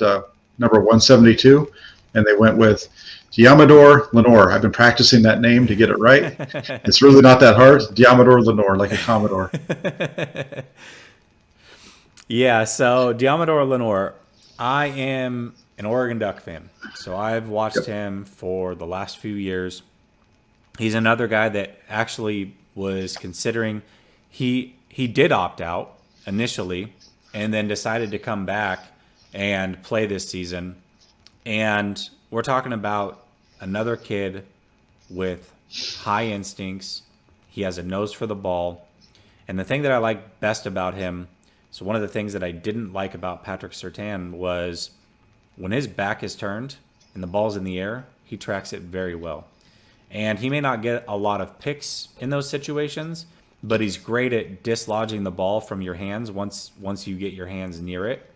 number 172, and they went with Deommodore Lenoir. I've been practicing that name to get it right. It's really not that hard. Deommodore Lenoir, like a Commodore. Yeah, so Deommodore Lenoir, I am an Oregon Duck fan. So I've watched him for the last few years. He's another guy that actually was considering he did opt out initially and then decided to come back and play this season. And we're talking about another kid with high instincts. He has a nose for the ball. And the thing that I like best about him, so one of the things that I didn't like about Patrick Surtain was when his back is turned and the ball's in the air, he tracks it very well. And he may not get a lot of picks in those situations, but he's great at dislodging the ball from your hands once you get your hands near it.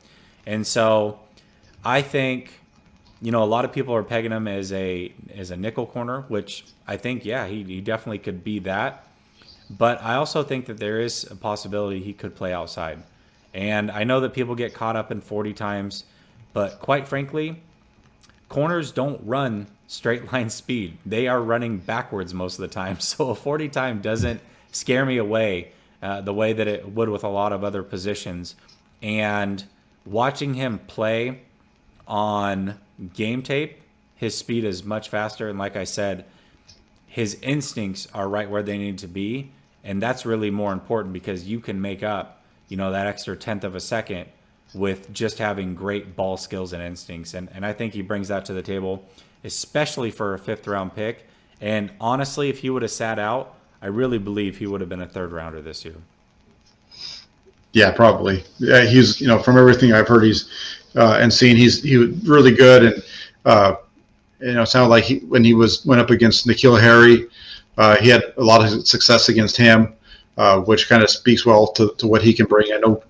And so I think, a lot of people are pegging him as a nickel corner, which I think, yeah, he definitely could be that. But I also think that there is a possibility he could play outside. And I know that people get caught up in 40 times, but quite frankly, corners don't run straight line speed. They are running backwards most of the time. So a 40 time doesn't scare me away the way that it would with a lot of other positions. And watching him play on game tape, his speed is much faster. And like I said, his instincts are right where they need to be. And that's really more important because you can make up, that extra tenth of a second with just having great ball skills and instincts. And I think he brings that to the table, especially for a 5th round pick. And honestly, if he would have sat out, I really believe he would have been a 3rd rounder this year. Yeah, probably. Yeah, he's, from everything I've heard, and seen, he was really good. And, it sounded like when he went up against N'Keal Harry, he had a lot of success against him, which kind of speaks well to what he can bring. I know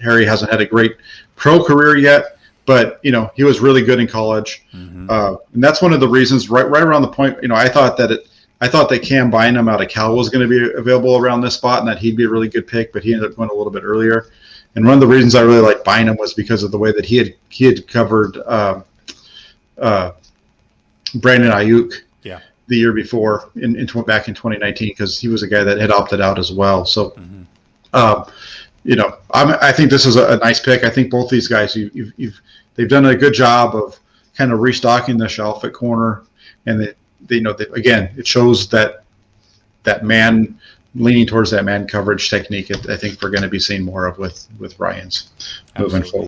Harry hasn't had a great pro career yet, but he was really good in college, and that's one of the reasons. Right around the point, I thought that Cam Bynum out of Cal was going to be available around this spot, and that he'd be a really good pick, but he ended up going a little bit earlier. And one of the reasons I really liked Bynum was because of the way that he had covered Brandon Ayuk. Yeah. The year before, back in 2019, because he was a guy that had opted out as well. So, I think this is a nice pick. I think both these guys, they've done a good job of kind of restocking the shelf at corner, and again, it shows that man leaning towards that man coverage technique. I think we're going to be seeing more of with Ryans moving forward.